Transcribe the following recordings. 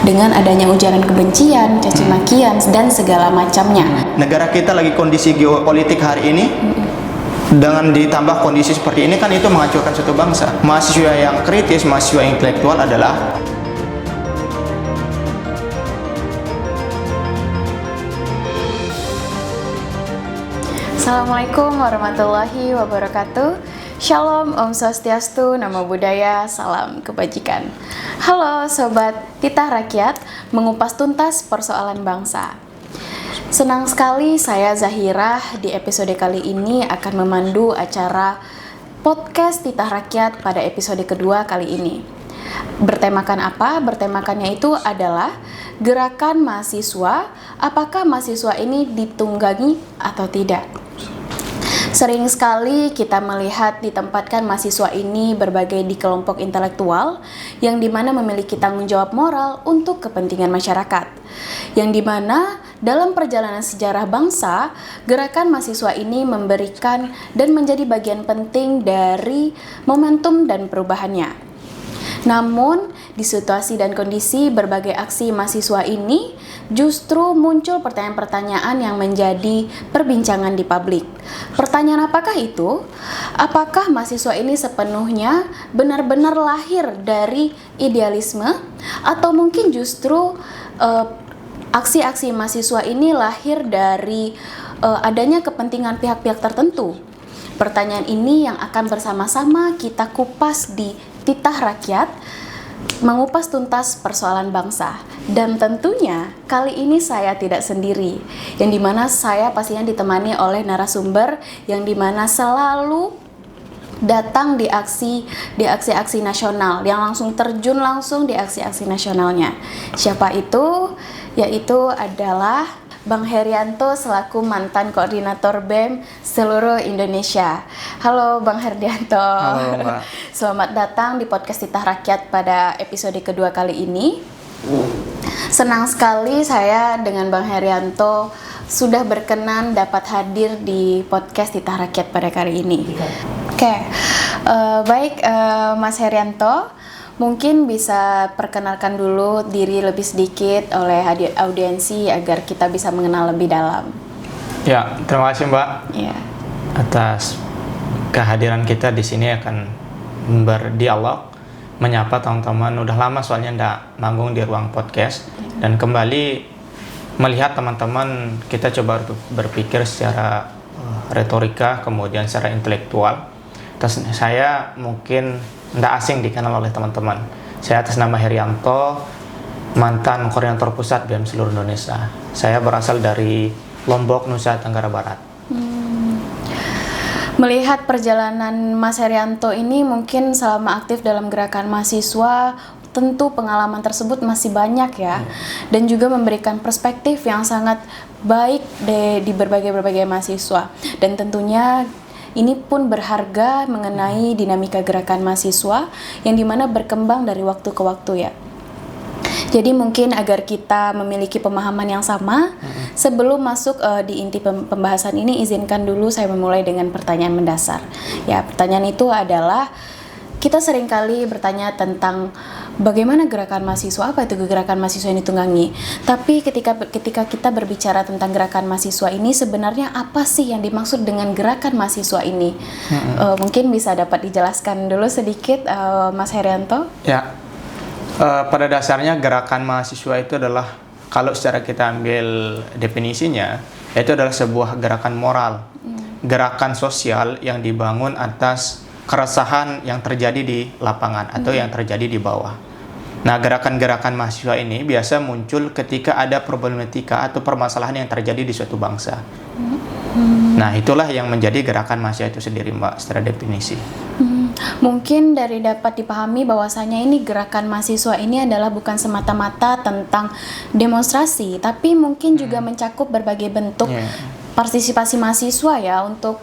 dengan adanya ujaran kebencian, caci makian, dan segala macamnya. Negara kita lagi kondisi geopolitik hari ini, dengan ditambah kondisi seperti ini kan itu menghancurkan suatu bangsa. Mahasiswa yang kritis, mahasiswa intelektual adalah Assalamualaikum warahmatullahi wabarakatuh. Shalom, Om Swastiastu, Namo Buddhaya, salam kebajikan. Halo Sobat Titah Rakyat, mengupas tuntas persoalan bangsa. Senang sekali saya Zahira di episode kali ini akan memandu acara podcast Titah Rakyat pada episode kedua kali ini. Bertemakan apa? Bertemakannya itu adalah gerakan mahasiswa, apakah mahasiswa ini ditunggangi atau tidak? Sering sekali kita melihat ditempatkan mahasiswa ini berbagai di kelompok intelektual yang dimana memiliki tanggung jawab moral untuk kepentingan masyarakat. Yang dimana dalam perjalanan sejarah bangsa, gerakan mahasiswa ini memberikan dan menjadi bagian penting dari momentum dan perubahannya. Namun, di situasi dan kondisi berbagai aksi mahasiswa ini, justru muncul pertanyaan-pertanyaan yang menjadi perbincangan di publik. Pertanyaan apakah itu? Apakah mahasiswa ini sepenuhnya benar-benar lahir dari idealisme? Atau mungkin justru aksi-aksi mahasiswa ini lahir dari adanya kepentingan pihak-pihak tertentu? Pertanyaan ini yang akan bersama-sama kita kupas di Titah Rakyat, mengupas tuntas persoalan bangsa. Dan tentunya kali ini saya tidak sendiri, yang dimana saya pastinya ditemani oleh narasumber yang dimana selalu datang di aksi-aksi nasional, yang langsung terjun langsung di aksi-aksi nasionalnya. Siapa itu? Yaitu adalah Bang Herianto selaku mantan koordinator BEM seluruh Indonesia. Halo Bang Herianto. Halo Mbak. Selamat datang di podcast Titah Rakyat pada episode kedua kali ini. Senang sekali saya dengan Bang Herianto sudah berkenan dapat hadir di podcast Titah Rakyat pada kali ini. Baik Mas Herianto, mungkin bisa perkenalkan dulu diri lebih sedikit oleh audiensi agar kita bisa mengenal lebih dalam. Ya, terima kasih Mbak atas kehadiran kita di sini akan berdialog, menyapa teman-teman. Udah lama soalnya ndak manggung di ruang podcast dan kembali melihat teman-teman kita coba berpikir secara retorika kemudian secara intelektual. Terus saya mungkin ndak asing dikenal oleh teman-teman. Saya atas nama Herianto, mantan koordinator pusat BEM seluruh Indonesia. Saya berasal dari Lombok, Nusa Tenggara Barat. Melihat perjalanan Mas Herianto ini mungkin selama aktif dalam gerakan mahasiswa, tentu pengalaman tersebut masih banyak ya, dan juga memberikan perspektif yang sangat baik di berbagai mahasiswa. Dan tentunya ini pun berharga mengenai dinamika gerakan mahasiswa yang dimana berkembang dari waktu ke waktu ya. Jadi mungkin agar kita memiliki pemahaman yang sama, sebelum masuk di inti pembahasan ini, izinkan dulu saya memulai dengan pertanyaan mendasar. Ya, pertanyaan itu adalah, kita seringkali bertanya tentang bagaimana gerakan mahasiswa, apa itu gerakan mahasiswa ini tunggangi. Tapi ketika kita berbicara tentang gerakan mahasiswa ini, sebenarnya apa sih yang dimaksud dengan gerakan mahasiswa ini? Mungkin bisa dapat dijelaskan dulu sedikit, Mas Herianto? Ya, pada dasarnya gerakan mahasiswa itu adalah, kalau secara kita ambil definisinya, itu adalah sebuah gerakan moral, gerakan sosial yang dibangun atas keresahan yang terjadi di lapangan atau yang terjadi di bawah. Nah, gerakan-gerakan mahasiswa ini biasa muncul ketika ada problematika atau permasalahan yang terjadi di suatu bangsa. Nah, itulah yang menjadi gerakan mahasiswa itu sendiri, Mbak, secara definisi. Mungkin dari dapat dipahami bahwasanya ini gerakan mahasiswa ini adalah bukan semata-mata tentang demonstrasi, tapi mungkin juga mencakup berbagai bentuk partisipasi mahasiswa ya, untuk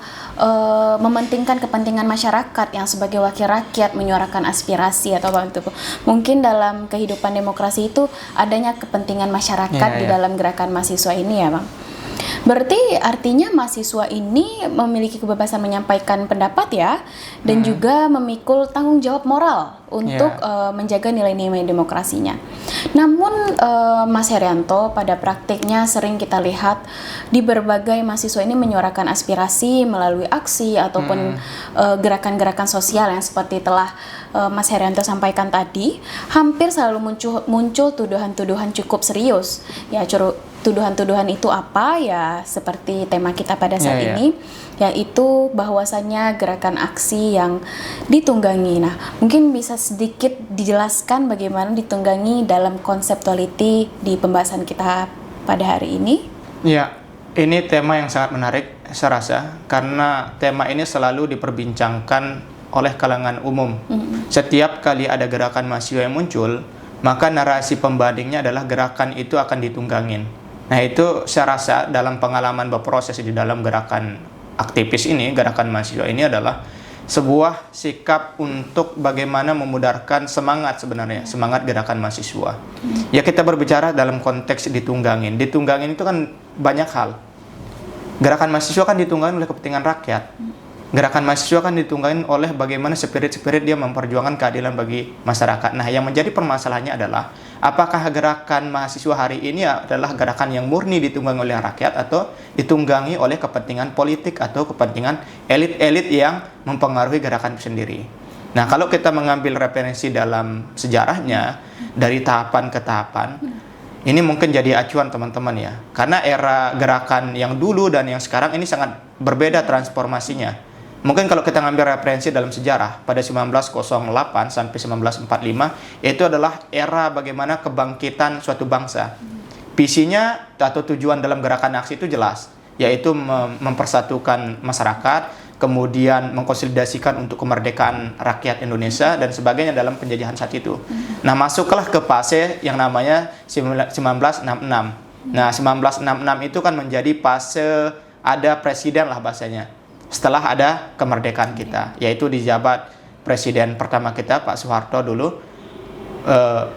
mementingkan kepentingan masyarakat yang sebagai wakil rakyat menyuarakan aspirasi atau apa itu. Mungkin dalam kehidupan demokrasi itu adanya kepentingan masyarakat di dalam gerakan mahasiswa ini ya, Bang. Berarti artinya mahasiswa ini memiliki kebebasan menyampaikan pendapat ya, dan juga memikul tanggung jawab moral untuk menjaga nilai-nilai demokrasinya. Namun Mas Herianto, pada praktiknya sering kita lihat di berbagai mahasiswa ini menyuarakan aspirasi melalui aksi ataupun gerakan-gerakan sosial yang seperti telah Mas Herianto sampaikan tadi, hampir selalu muncul tuduhan-tuduhan cukup serius. Ya, tuduhan-tuduhan itu apa ya, seperti tema kita pada saat ini, yaitu bahwasannya gerakan aksi yang ditunggangi. Nah, mungkin bisa sedikit dijelaskan bagaimana ditunggangi dalam konseptuality di pembahasan kita pada hari ini? Ya, ini tema yang sangat menarik saya rasa, karena tema ini selalu diperbincangkan oleh kalangan umum. Setiap kali ada gerakan mahasiswa yang muncul, maka narasi pembandingnya adalah gerakan itu akan ditunggangin. Nah, itu saya rasa dalam pengalaman berproses di dalam gerakan aktivis ini, gerakan mahasiswa ini adalah sebuah sikap untuk bagaimana memudarkan semangat sebenarnya, semangat gerakan mahasiswa. Ya, kita berbicara dalam konteks ditunggangin. Ditunggangin itu kan banyak hal. Gerakan mahasiswa kan ditunggangin oleh kepentingan rakyat. Gerakan mahasiswa kan ditunggangin oleh bagaimana spirit-spirit dia memperjuangkan keadilan bagi masyarakat. Nah, yang menjadi permasalahannya adalah apakah gerakan mahasiswa hari ini adalah gerakan yang murni ditunggangi oleh rakyat atau ditunggangi oleh kepentingan politik atau kepentingan elit-elit yang mempengaruhi gerakan itu sendiri. Nah, kalau kita mengambil referensi dalam sejarahnya dari tahapan ke tahapan, ini mungkin jadi acuan teman-teman ya. Karena era gerakan yang dulu dan yang sekarang ini sangat berbeda transformasinya. Mungkin kalau kita ngambil referensi dalam sejarah, pada 1908 sampai 1945, itu adalah era bagaimana kebangkitan suatu bangsa. Visinya atau tujuan dalam gerakan aksi itu jelas, yaitu mempersatukan masyarakat, kemudian mengkonsolidasikan untuk kemerdekaan rakyat Indonesia dan sebagainya dalam penjajahan saat itu. Nah, masuklah ke fase yang namanya 1966. Nah, 1966 itu kan menjadi fase ada presiden lah bahasanya. Setelah ada kemerdekaan kita, yaitu dijabat presiden pertama kita Pak Soeharto dulu,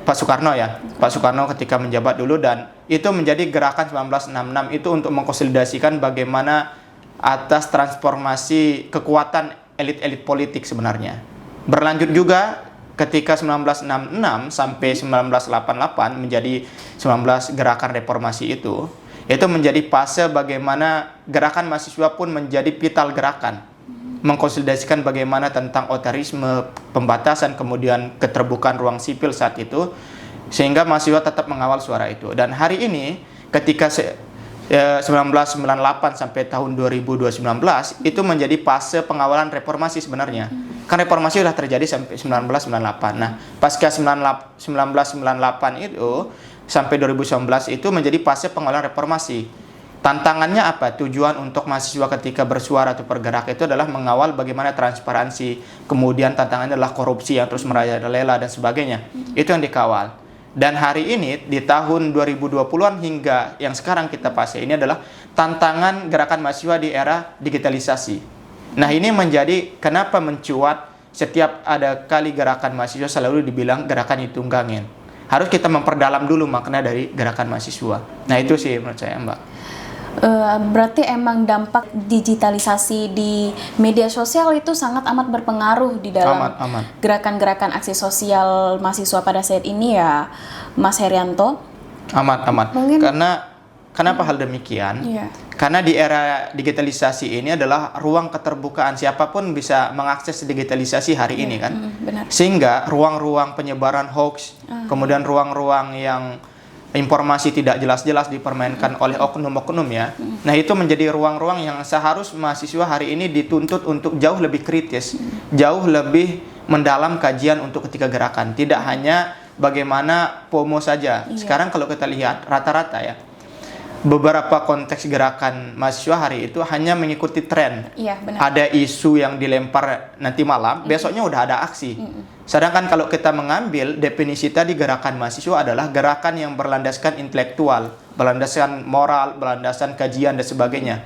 Pak Soekarno ya, Pak Soekarno ketika menjabat dulu, dan itu menjadi gerakan 1966 itu untuk mengkonsolidasikan bagaimana atas transformasi kekuatan elit-elit politik sebenarnya. Berlanjut juga ketika 1966 sampai 1988 menjadi 19 gerakan reformasi itu menjadi fase bagaimana gerakan mahasiswa pun menjadi vital gerakan, mengkonsolidasikan bagaimana tentang otorisme, pembatasan, kemudian keterbukaan ruang sipil saat itu, sehingga mahasiswa tetap mengawal suara itu. Dan hari ini ketika 1998 sampai tahun 2019 itu menjadi fase pengawalan reformasi sebenarnya. Kan reformasi sudah terjadi sampai 1998. Nah, pasca 1998 itu sampai 2019 itu menjadi fase pengawalan reformasi. Tantangannya apa? Tujuan untuk mahasiswa ketika bersuara atau bergerak itu adalah mengawal bagaimana transparansi, kemudian tantangannya adalah korupsi yang terus merajalela dan sebagainya. Itu yang dikawal. Dan hari ini di tahun 2020-an hingga yang sekarang kita fase ini adalah tantangan gerakan mahasiswa di era digitalisasi. Nah, ini menjadi kenapa mencuat setiap ada kali gerakan mahasiswa selalu dibilang gerakan ditunggangin. Harus kita memperdalam dulu makna dari gerakan mahasiswa. Nah, itu sih menurut saya, Mbak. Berarti emang dampak digitalisasi di media sosial itu sangat amat berpengaruh di dalam gerakan-gerakan aksi sosial mahasiswa pada saat ini ya, Mas Herianto? Amat. Mungkin, kenapa hal demikian? Karena di era digitalisasi ini adalah ruang keterbukaan, siapapun bisa mengakses digitalisasi hari ini kan. Benar. Sehingga ruang-ruang penyebaran hoax, kemudian ruang-ruang yang informasi tidak jelas-jelas dipermainkan oleh oknum-oknum ya. Nah, itu menjadi ruang-ruang yang seharusnya mahasiswa hari ini dituntut untuk jauh lebih kritis, jauh lebih mendalam kajian untuk ketika gerakan. Tidak hanya bagaimana FOMO saja. Sekarang kalau kita lihat rata-rata ya, beberapa konteks gerakan mahasiswa hari itu hanya mengikuti tren. Benar. Ada isu yang dilempar nanti malam, besoknya udah ada aksi. Sedangkan kalau kita mengambil definisi tadi, gerakan mahasiswa adalah gerakan yang berlandaskan intelektual, berlandaskan moral, berlandaskan kajian dan sebagainya.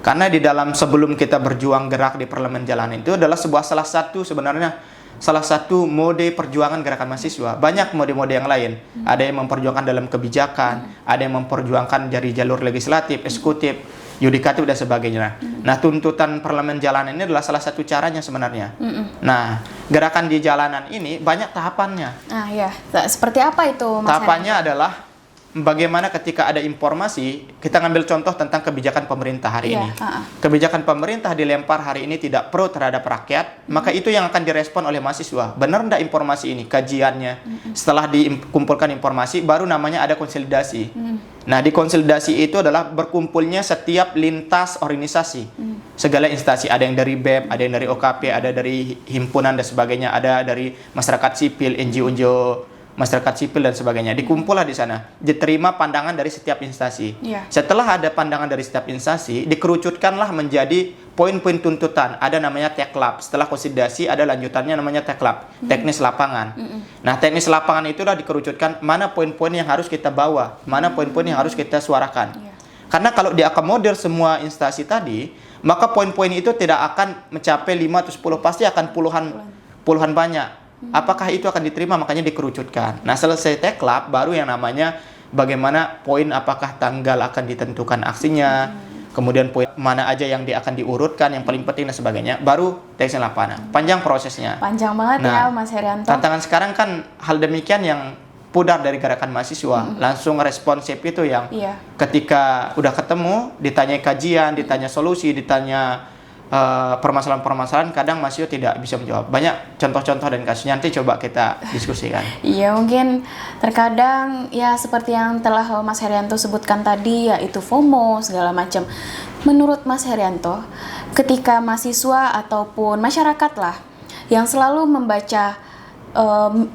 Karena di dalam sebelum kita berjuang gerak di parlemen jalanan itu adalah salah satu sebenarnya salah satu mode perjuangan gerakan mahasiswa. Banyak mode-mode yang lain. Ada yang memperjuangkan dalam kebijakan, ada yang memperjuangkan dari jalur legislatif, eksekutif, yudikatif dan sebagainya. Nah, tuntutan parlemen jalanan ini adalah salah satu caranya sebenarnya. Nah, gerakan di jalanan ini banyak tahapannya. Ah ya, seperti apa itu Mas Tahapannya adalah bagaimana ketika ada informasi, kita ngambil contoh tentang kebijakan pemerintah hari ini. Kebijakan pemerintah dilempar hari ini tidak pro terhadap rakyat, maka itu yang akan direspon oleh mahasiswa. Benar enggak informasi ini, kajiannya? Setelah dikumpulkan informasi, baru namanya ada konsolidasi. Nah, di konsolidasi itu adalah berkumpulnya setiap lintas organisasi. Segala instansi, ada yang dari BEM, ada yang dari OKP, ada dari himpunan dan sebagainya, ada dari masyarakat sipil, NGO, masyarakat sipil dan sebagainya. Dikumpullah di sana, diterima pandangan dari setiap instansi. Setelah ada pandangan dari setiap instansi, dikerucutkanlah menjadi poin-poin tuntutan. Ada namanya teklab. Setelah konsolidasi ada lanjutannya namanya teklab, teknis lapangan. Nah, teknis lapangan itulah dikerucutkan mana poin-poin yang harus kita bawa, mana poin-poin yang harus kita suarakan. Karena kalau diakomodir semua instansi tadi, maka poin-poin itu tidak akan mencapai 5 atau 10, pasti akan puluhan banyak. Apakah itu akan diterima, makanya dikerucutkan. Nah, selesai teklab, baru yang namanya bagaimana poin, apakah tanggal akan ditentukan aksinya, kemudian poin mana aja yang akan diurutkan, yang paling penting dan sebagainya, baru teknis lapangan. Panjang prosesnya. Panjang banget ya Mas Herianto. Tantangan sekarang kan hal demikian yang pudar dari gerakan mahasiswa. Langsung responsif itu yang ketika udah ketemu, ditanya kajian, ditanya solusi, ditanya permasalahan-permasalahan, kadang mahasiswa tidak bisa menjawab. Banyak contoh-contoh dan kasusnya, nanti coba kita diskusikan. Iya, mungkin terkadang ya seperti yang telah Mas Herianto sebutkan tadi, yaitu FOMO segala macam. Menurut Mas Herianto, ketika mahasiswa ataupun masyarakat lah yang selalu membaca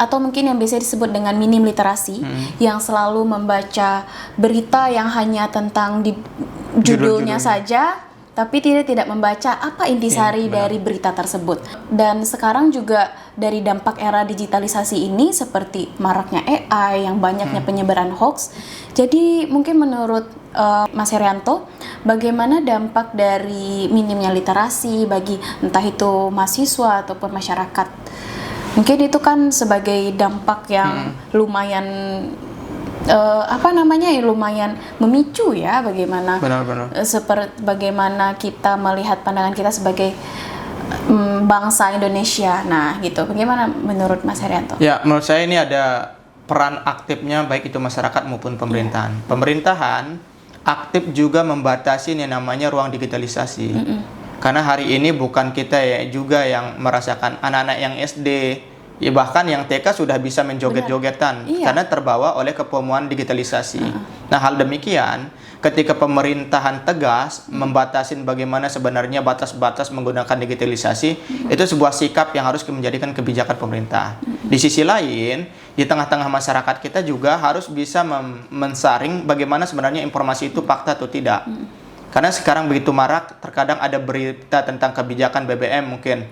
atau mungkin yang biasa disebut dengan minim literasi, yang selalu membaca berita yang hanya tentang di judulnya saja, tapi tidak membaca apa intisari dari berita tersebut. Dan sekarang juga dari dampak era digitalisasi ini, seperti maraknya AI, yang banyaknya penyebaran hoax. Jadi mungkin menurut Mas Herianto, bagaimana dampak dari minimnya literasi bagi entah itu mahasiswa ataupun masyarakat? Mungkin itu kan sebagai dampak yang lumayan lumayan memicu ya, bagaimana bagaimana kita melihat pandangan kita sebagai bangsa Indonesia. Nah, gitu. Bagaimana menurut Mas Herianto? Ya, menurut saya ini ada peran aktifnya baik itu masyarakat maupun pemerintahan. Pemerintahan aktif juga membatasi yang namanya ruang digitalisasi. Karena hari ini bukan kita ya juga yang merasakan, anak-anak yang SD, ya bahkan yang TK sudah bisa menjoget-jogetan karena terbawa oleh kepemuan digitalisasi. Nah, hal demikian ketika pemerintahan tegas membatasi bagaimana sebenarnya batas-batas menggunakan digitalisasi, itu sebuah sikap yang harus menjadikan kebijakan pemerintah. Di sisi lain, di tengah-tengah masyarakat kita juga harus bisa mensaring bagaimana sebenarnya informasi itu fakta atau tidak. Karena sekarang begitu marak, terkadang ada berita tentang kebijakan BBM mungkin.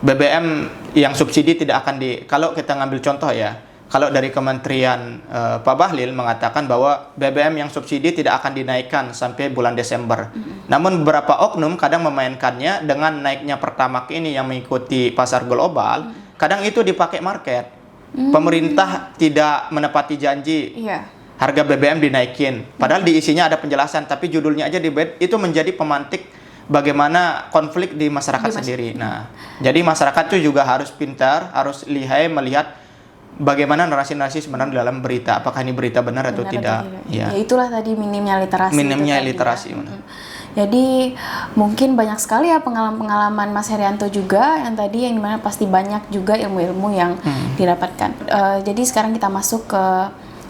BBM yang subsidi tidak akan kalau kita ngambil contoh ya, kalau dari Kementerian Pak Bahlil mengatakan bahwa BBM yang subsidi tidak akan dinaikkan sampai bulan Desember. Namun beberapa oknum kadang memainkannya dengan naiknya Pertamax ini yang mengikuti pasar global, kadang itu dipakai market. Pemerintah tidak menepati janji. Harga BBM dinaikin, padahal di isinya ada penjelasan, tapi judulnya aja itu menjadi pemantik bagaimana konflik di masyarakat sendiri. Nah, jadi masyarakat itu juga harus pintar, harus lihai melihat bagaimana narasi-narasi sebenarnya dalam berita. Apakah ini berita benar atau tidak? Ya, itulah tadi minimnya literasi. Jadi mungkin banyak sekali ya pengalaman Mas Herianto juga yang dimana pasti banyak juga ilmu-ilmu yang didapatkan. Jadi sekarang kita masuk ke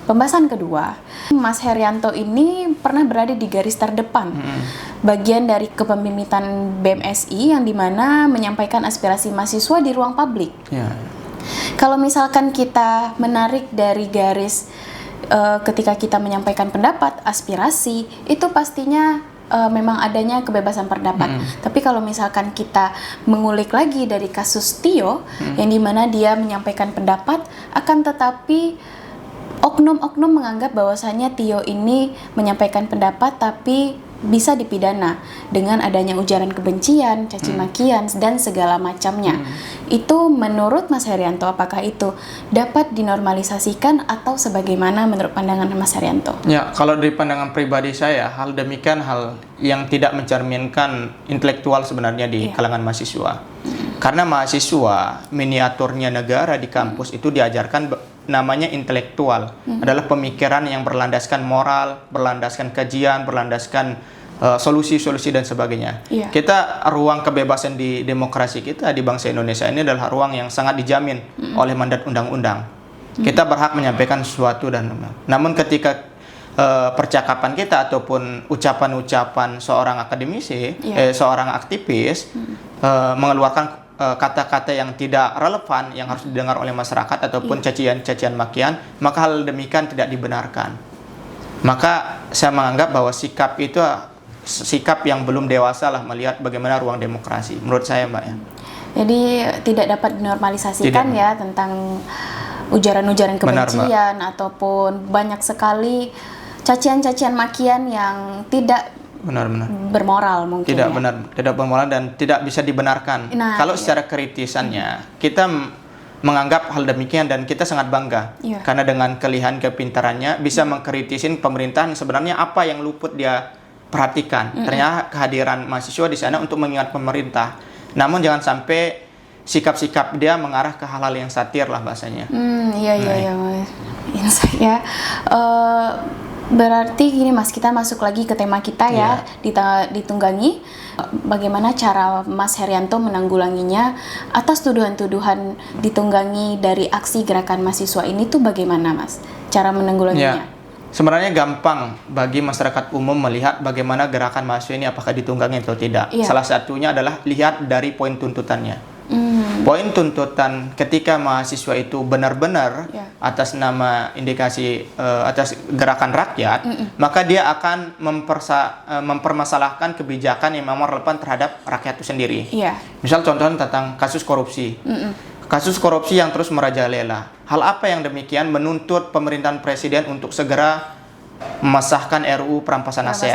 pembahasan kedua. Mas Herianto ini pernah berada di garis terdepan, bagian dari kepemimpinan BMSI yang dimana menyampaikan aspirasi mahasiswa di ruang publik. Kalau misalkan kita menarik dari garis ketika kita menyampaikan pendapat, aspirasi, itu pastinya memang adanya kebebasan pendapat. Tapi kalau misalkan kita mengulik lagi dari kasus Tio, yang dimana dia menyampaikan pendapat, akan tetapi oknum-oknum menganggap bahwasanya Tio ini menyampaikan pendapat tapi bisa dipidana dengan adanya ujaran kebencian, caci makian, dan segala macamnya. Itu menurut Mas Herianto, apakah itu dapat dinormalisasikan atau sebagaimana menurut pandangan Mas Herianto? Ya, kalau dari pandangan pribadi saya, hal demikian hal yang tidak mencerminkan intelektual sebenarnya di kalangan mahasiswa. Karena mahasiswa, miniaturnya negara di kampus itu diajarkan namanya intelektual, adalah pemikiran yang berlandaskan moral, berlandaskan kajian, berlandaskan solusi-solusi dan sebagainya. Kita, ruang kebebasan di demokrasi kita di bangsa Indonesia ini adalah ruang yang sangat dijamin oleh mandat undang-undang. Kita berhak menyampaikan sesuatu dan namun ketika percakapan kita ataupun ucapan-ucapan seorang akademisi, seorang aktivis mengeluarkan kata-kata yang tidak relevan yang harus didengar oleh masyarakat ataupun cacian-cacian makian, maka hal demikian tidak dibenarkan. Maka saya menganggap bahwa sikap itu sikap yang belum dewasa lah melihat bagaimana ruang demokrasi, menurut saya, Mbak, ya. Jadi tidak dapat dinormalisasikan ya tentang ujaran-ujaran kebencian ataupun banyak sekali cacian-cacian makian yang tidak bermoral mungkin. Tidak benar, tidak bermoral dan tidak bisa dibenarkan. Kalau secara kritisannya kita menganggap hal demikian dan kita sangat bangga karena dengan kelihan kepintarannya bisa mengkritisin pemerintahan sebenarnya apa yang luput dia perhatikan. Ternyata kehadiran mahasiswa di sana untuk mengingat pemerintah. Namun jangan sampai sikap-sikap dia mengarah ke hal-hal yang satir lah bahasanya. Berarti gini Mas, kita masuk lagi ke tema kita ya, ditunggangi. Bagaimana cara Mas Herianto menanggulanginya atas tuduhan-tuduhan ditunggangi dari aksi gerakan mahasiswa ini tuh bagaimana Mas? Cara menanggulanginya? Sebenarnya gampang bagi masyarakat umum melihat bagaimana gerakan mahasiswa ini apakah ditunggangi atau tidak. Salah satunya adalah lihat dari poin tuntutannya. Poin tuntutan ketika mahasiswa itu benar-benar atas nama indikasi atas gerakan rakyat, maka dia akan mempermasalahkan kebijakan yang memang relevan terhadap rakyat itu sendiri. Misal contohnya tentang kasus korupsi. Kasus korupsi yang terus merajalela. Hal apa yang demikian menuntut pemerintahan presiden untuk segera mengesahkan RUU perampasan aset.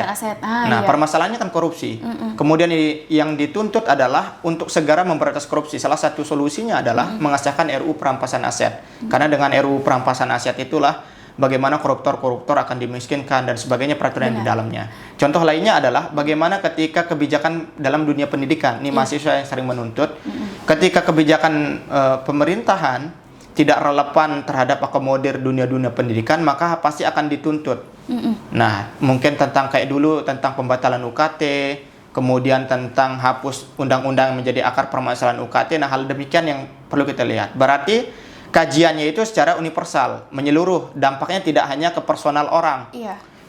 Permasalahannya kan korupsi. Kemudian yang dituntut adalah untuk segera memberantas korupsi. Salah satu solusinya adalah mengesahkan RUU perampasan aset. Karena dengan RUU perampasan aset itulah bagaimana koruptor-koruptor akan dimiskinkan dan sebagainya peraturan di dalamnya. Contoh lainnya adalah bagaimana ketika kebijakan dalam dunia pendidikan. Ini mahasiswa yang sering menuntut. Ketika kebijakan pemerintahan tidak relevan terhadap akomodir dunia-dunia pendidikan, maka pasti akan dituntut. Nah, mungkin tentang kayak dulu tentang pembatalan UKT, kemudian tentang hapus undang-undang menjadi akar permasalahan UKT. Nah, hal demikian yang perlu kita lihat. Berarti kajiannya itu secara universal, menyeluruh, dampaknya tidak hanya ke personal orang.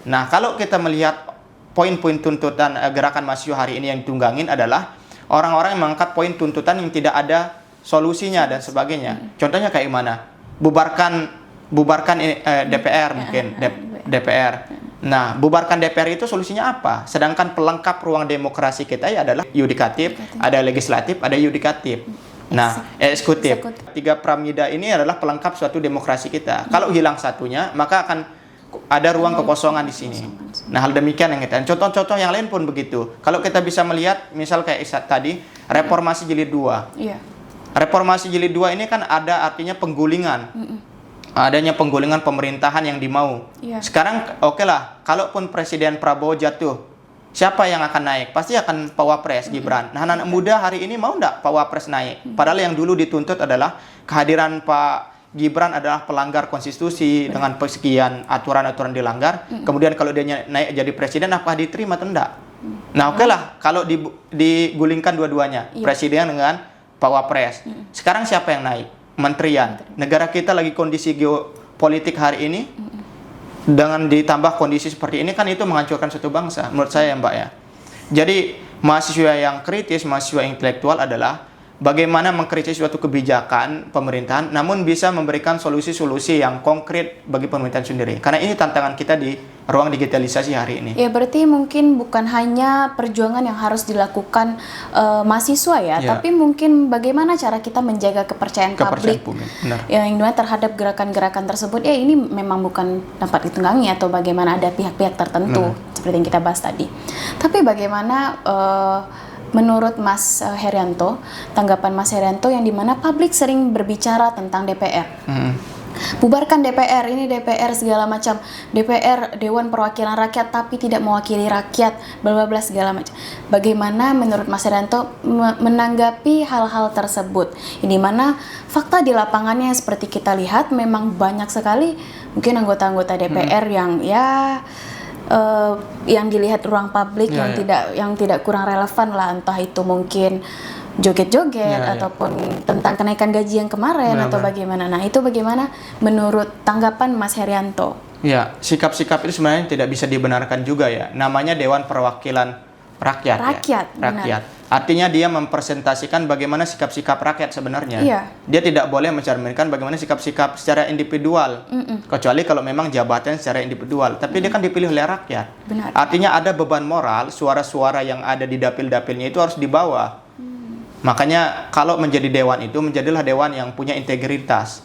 Nah, kalau kita melihat poin-poin tuntutan gerakan mahasiswa hari ini yang ditunggangin adalah orang-orang yang mengangkat poin tuntutan yang tidak ada solusinya dan sebagainya. Contohnya kayak mana? Bubarkan DPR mungkin, DPR. Nah, bubarkan DPR itu solusinya apa? Sedangkan pelengkap ruang demokrasi kita ya adalah yudikatif, ada legislatif, ada yudikatif. Nah, eksekutif. Tiga piramida ini adalah pelengkap suatu demokrasi kita. Kalau hilang satunya, maka akan ada ruang kekosongan di sini. Nah, hal demikian yang kita. Contoh-contoh yang lain pun begitu. Kalau kita bisa melihat, misal kayak tadi, reformasi jilid 2. Reformasi jilid 2 ini kan ada artinya penggulingan. Adanya penggulingan pemerintahan yang dimau. Sekarang oke lah, kalaupun Presiden Prabowo jatuh, siapa yang akan naik? Pasti akan Pak Wapres Gibran. Nah, anak muda hari ini mau nggak Pak Wapres naik? Padahal yang dulu dituntut adalah kehadiran Pak Gibran adalah pelanggar konstitusi dengan sekian aturan-aturan dilanggar. Kemudian kalau dia naik jadi presiden, apa diterima atau enggak? Nah, oke lah kalau digulingkan dua-duanya, presiden dengan Pak Wapres. Sekarang siapa yang naik? Menterian. Negara kita lagi kondisi geopolitik hari ini, dengan ditambah kondisi seperti ini kan itu menghancurkan suatu bangsa, menurut saya Mbak ya. Jadi mahasiswa yang kritis, mahasiswa intelektual adalah bagaimana mengkritisi suatu kebijakan pemerintahan, namun bisa memberikan solusi-solusi yang konkret bagi pemerintahan sendiri. Karena ini tantangan kita di ruang digitalisasi hari ini. Ya, berarti mungkin bukan hanya perjuangan yang harus dilakukan mahasiswa ya, tapi mungkin bagaimana cara kita menjaga kepercayaan publik yang dimana terhadap gerakan-gerakan tersebut. Ya, ini memang bukan dapat ditunggangi atau bagaimana ada pihak-pihak tertentu seperti yang kita bahas tadi. Tapi bagaimana menurut Mas Herianto, tanggapan Mas Herianto yang dimana publik sering berbicara tentang DPR. Bubarkan DPR, ini DPR segala macam. DPR Dewan Perwakilan Rakyat tapi tidak mewakili rakyat, bla bla bla segala macam. Bagaimana menurut Mas Herianto menanggapi hal-hal tersebut? Di mana fakta di lapangannya seperti kita lihat memang banyak sekali mungkin anggota-anggota DPR yang dilihat ruang publik yang tidak kurang relevan lah, entah itu mungkin joget-joget ataupun tentang kenaikan gaji yang kemarin atau bagaimana. Nah, itu bagaimana menurut tanggapan Mas Herianto? Ya, sikap-sikap itu sebenarnya tidak bisa dibenarkan juga ya. Namanya Dewan Perwakilan Rakyat. Rakyat. Artinya dia mempresentasikan bagaimana sikap-sikap rakyat sebenarnya. Dia tidak boleh mencerminkan bagaimana sikap-sikap secara individual. Kecuali kalau memang jabatan secara individual. Tapi dia kan dipilih oleh rakyat. Benar. Artinya ada beban moral, suara-suara yang ada di dapil-dapilnya itu harus dibawa. Makanya kalau menjadi dewan itu, menjadilah dewan yang punya integritas.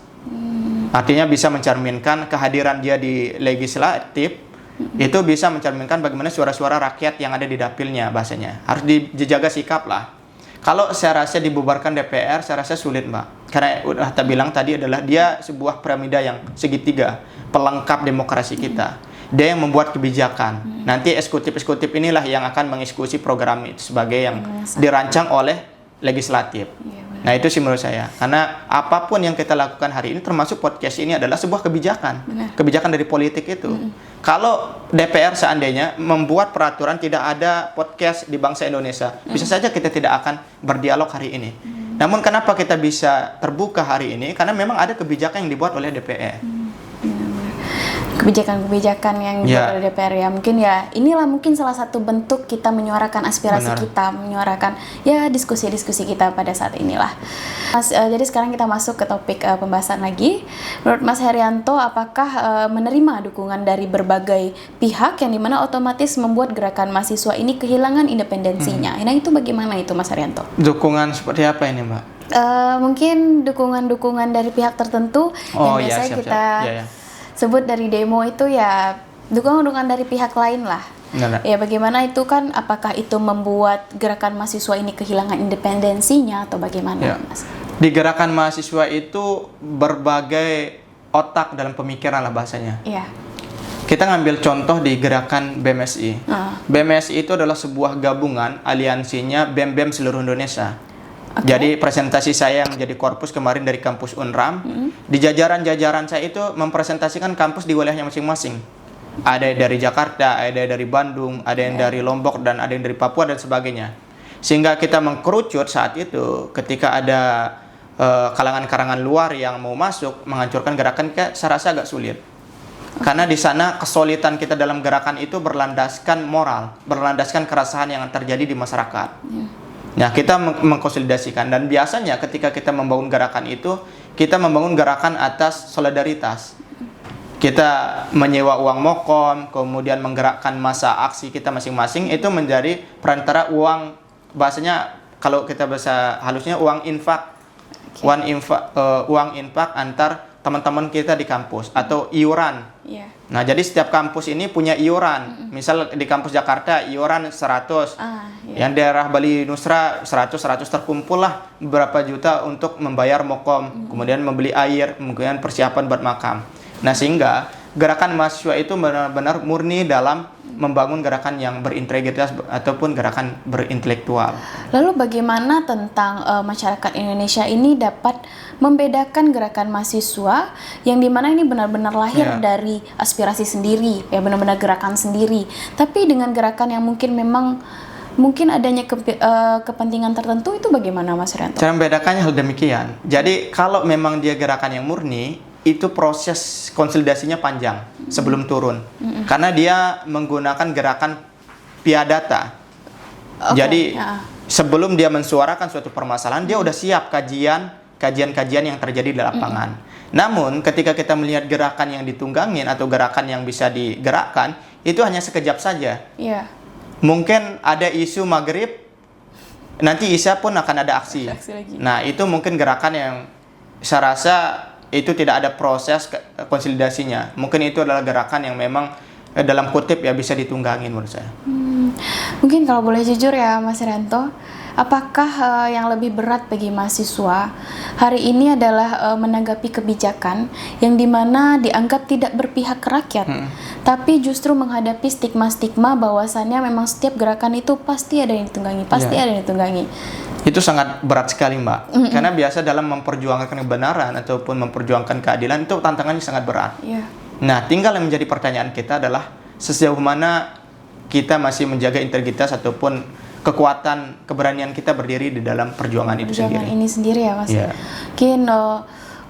Artinya bisa mencerminkan kehadiran dia di legislatif, itu bisa mencerminkan bagaimana suara-suara rakyat yang ada di dapilnya bahasanya. Harus dijaga sikap lah. Kalau saya rasa dibubarkan DPR, saya rasa sulit, Mbak. Karena udah tak bilang tadi adalah dia sebuah piramida yang segitiga, pelengkap demokrasi kita. Dia yang membuat kebijakan. Nanti eksekutif-eksekutif inilah yang akan mengeksekusi program itu sebagai yang dirancang oleh legislatif. Nah, itu sih menurut saya. Karena apapun yang kita lakukan hari ini, termasuk podcast ini adalah sebuah kebijakan. Kebijakan dari politik itu. Kalau DPR seandainya membuat peraturan tidak ada podcast di bangsa Indonesia, bisa saja kita tidak akan berdialog hari ini. Namun kenapa kita bisa terbuka hari ini? Karena memang ada kebijakan yang dibuat oleh DPR. Kebijakan-kebijakan yang dibuat oleh DPR ya, mungkin ya inilah mungkin salah satu bentuk kita menyuarakan aspirasi kita, menyuarakan ya diskusi-diskusi kita pada saat inilah. Mas, jadi sekarang kita masuk ke topik pembahasan lagi. Menurut Mas Herianto, apakah menerima dukungan dari berbagai pihak yang dimana otomatis membuat gerakan mahasiswa ini kehilangan independensinya? Nah, itu bagaimana itu Mas Herianto? Dukungan seperti apa ini, Mbak? Mungkin dukungan-dukungan dari pihak tertentu yang biasanya kita sebut dari demo itu ya dukungan dari pihak lain lah. Ya, bagaimana itu kan, apakah itu membuat gerakan mahasiswa ini kehilangan independensinya atau bagaimana, Mas? Di gerakan mahasiswa itu berbagai otak dalam pemikiran lah bahasanya. Kita ngambil contoh di gerakan BMSI. BMSI itu adalah sebuah gabungan aliansinya BEM-BEM seluruh Indonesia. Jadi presentasi saya yang menjadi korpus kemarin dari kampus Unram, di jajaran-jajaran saya itu mempresentasikan kampus di wilayahnya masing-masing. Ada dari Jakarta, ada dari Bandung, ada yang dari Lombok, dan ada yang dari Papua dan sebagainya. Sehingga kita mengkerucut saat itu ketika ada kalangan-kalangan luar yang mau masuk menghancurkan gerakan, saya rasa agak sulit. Karena di sana kesulitan kita dalam gerakan itu berlandaskan moral, berlandaskan keresahan yang terjadi di masyarakat. Nah, kita mengkonsolidasikan, dan biasanya ketika kita membangun gerakan itu, kita membangun gerakan atas solidaritas. Kita menyewa uang mokom, kemudian menggerakkan masa aksi kita masing-masing, itu menjadi perantara uang, bahasanya kalau kita bahasa halusnya uang infak, uang infak antar teman-teman kita di kampus atau iuran. Nah, jadi setiap kampus ini punya iuran. Misal di kampus Jakarta iuran 100. Yang daerah Bali Nusra 100 terkumpul lah beberapa juta untuk membayar mokom, kemudian membeli air, kemudian persiapan buat makam. Nah, sehingga gerakan mahasiswa itu benar-benar murni dalam membangun gerakan yang berintegritas ataupun gerakan berintelektual. Lalu bagaimana tentang masyarakat Indonesia ini dapat membedakan gerakan mahasiswa yang dimana ini benar-benar lahir dari aspirasi sendiri, ya benar-benar gerakan sendiri, tapi dengan gerakan yang mungkin adanya kepentingan tertentu, itu bagaimana Mas Herianto? Cara membedakannya hal demikian. Jadi kalau memang dia gerakan yang murni, itu proses konsolidasinya panjang sebelum turun. Karena dia menggunakan gerakan piadata. Jadi sebelum dia mensuarakan suatu permasalahan, dia udah siap kajian-kajian yang terjadi di lapangan. Namun ketika kita melihat gerakan yang ditunggangin atau gerakan yang bisa digerakkan, itu hanya sekejap saja. Iya. Mungkin ada isu maghrib, nanti isya pun akan ada aksi. Lagi. Nah, itu mungkin gerakan yang saya rasa itu tidak ada proses konsolidasinya. Mungkin itu adalah gerakan yang memang dalam kutip ya bisa ditunggangin menurut saya. Mungkin kalau boleh jujur ya Mas Herianto, apakah yang lebih berat bagi mahasiswa hari ini adalah menanggapi kebijakan yang dimana dianggap tidak berpihak ke rakyat, tapi justru menghadapi stigma-stigma bahwasannya memang setiap gerakan itu pasti ada yang ditunggangi, ada yang ditunggangi. Itu sangat berat sekali Mbak, karena biasa dalam memperjuangkan kebenaran ataupun memperjuangkan keadilan itu tantangannya sangat berat. Nah, tinggal yang menjadi pertanyaan kita adalah sejauh mana kita masih menjaga integritas ataupun kekuatan keberanian kita berdiri di dalam perjuangan itu sendiri. Perjuangan ini sendiri ya Mas. Mungkin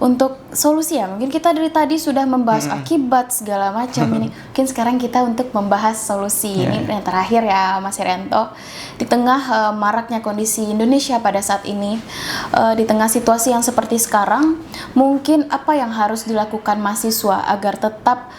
untuk solusi ya, mungkin kita dari tadi sudah membahas akibat segala macam ini. Mungkin sekarang kita untuk membahas solusi. Ini yang terakhir ya Mas Herianto. Di tengah maraknya kondisi Indonesia pada saat ini, di tengah situasi yang seperti sekarang, mungkin apa yang harus dilakukan mahasiswa agar tetap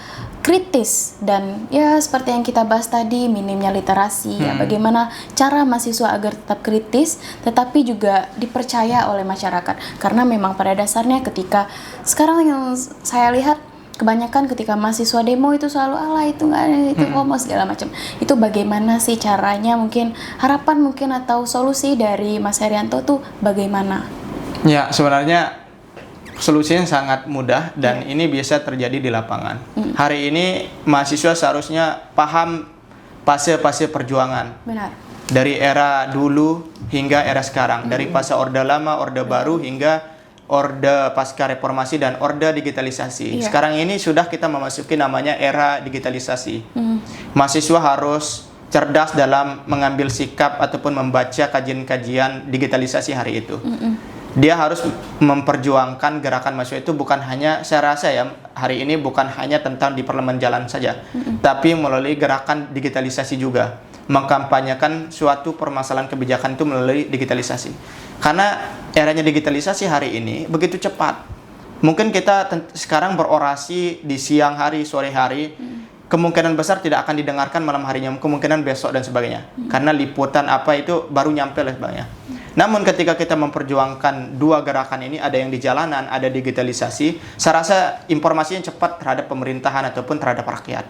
kritis dan ya seperti yang kita bahas tadi, minimnya literasi, ya bagaimana cara mahasiswa agar tetap kritis tetapi juga dipercaya oleh masyarakat, karena memang pada dasarnya ketika sekarang yang saya lihat kebanyakan ketika mahasiswa demo itu selalu itu nggak ada, itu homo segala macam. Itu bagaimana sih caranya, mungkin harapan mungkin atau solusi dari Mas Herianto tuh bagaimana? Ya sebenarnya solusinya sangat mudah dan ini biasa terjadi di lapangan. Hari ini mahasiswa seharusnya paham fase-fase perjuangan. Benar. Dari era dulu hingga era sekarang, dari fase Orde Lama, Orde Baru hingga Orde Pasca Reformasi dan Orde Digitalisasi. Sekarang ini sudah kita memasuki namanya era digitalisasi. Mahasiswa harus cerdas dalam mengambil sikap ataupun membaca kajian-kajian digitalisasi hari itu. Dia harus memperjuangkan gerakan mahasiswa itu bukan hanya, saya rasa ya, hari ini bukan hanya tentang di parlemen jalan saja, tapi melalui gerakan digitalisasi juga, mengkampanyekan suatu permasalahan kebijakan itu melalui digitalisasi. Karena eranya digitalisasi hari ini begitu cepat. Mungkin kita sekarang berorasi di siang hari, sore hari, kemungkinan besar tidak akan didengarkan malam harinya, kemungkinan besok dan sebagainya. Karena liputan apa itu baru nyampe lah sebagainya. Namun ketika kita memperjuangkan dua gerakan ini, ada yang di jalanan, ada digitalisasi, saya rasa informasinya cepat terhadap pemerintahan ataupun terhadap rakyat.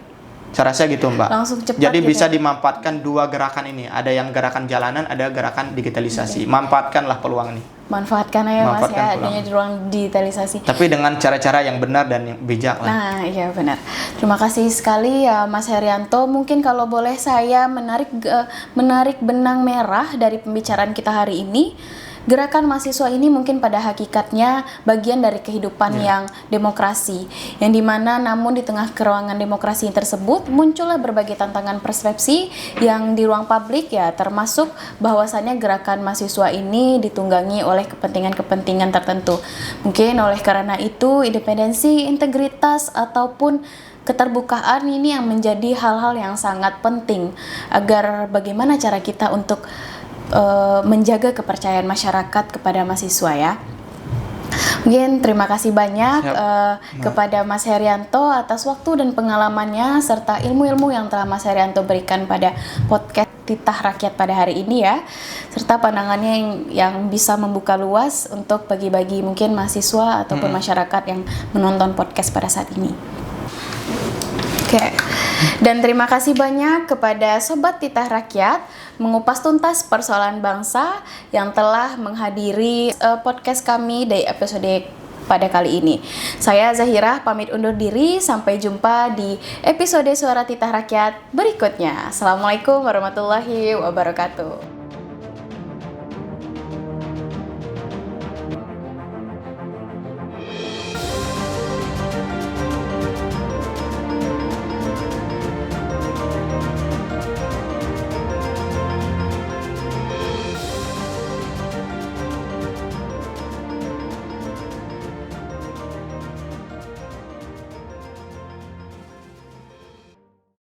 Saya rasa gitu Mbak. Langsung cepat. Jadi gitu bisa ya? dimanfaatkan dua gerakan ini. Ada yang gerakan jalanan, ada gerakan digitalisasi. Manfaatkanlah peluang ini. Manfaatkan ya Mas ya, adanya di ruang digitalisasi. Tapi dengan cara-cara yang benar dan yang bijak lah. Nah iya benar. Terima kasih sekali ya Mas Herianto. Mungkin kalau boleh saya menarik benang merah dari pembicaraan kita hari ini. Gerakan mahasiswa ini mungkin pada hakikatnya bagian dari kehidupan yang demokrasi, yang dimana namun di tengah keruangan demokrasi tersebut muncullah berbagai tantangan persepsi yang di ruang publik ya, termasuk bahwasannya gerakan mahasiswa ini ditunggangi oleh kepentingan-kepentingan tertentu. Mungkin oleh karena itu independensi, integritas ataupun keterbukaan ini yang menjadi hal-hal yang sangat penting agar bagaimana cara kita untuk menjaga kepercayaan masyarakat kepada mahasiswa ya. Mungkin terima kasih banyak kepada Mas Herianto atas waktu dan pengalamannya serta ilmu-ilmu yang telah Mas Herianto berikan pada podcast Titah Rakyat pada hari ini ya, serta pandangannya yang bisa membuka luas untuk bagi-bagi mungkin mahasiswa ataupun masyarakat yang menonton podcast pada saat ini. Dan terima kasih banyak kepada Sobat Titah Rakyat mengupas tuntas persoalan bangsa yang telah menghadiri podcast kami dari episode pada kali ini. Saya Zahira pamit undur diri, sampai jumpa di episode Suara Titah Rakyat berikutnya. Assalamualaikum warahmatullahi wabarakatuh.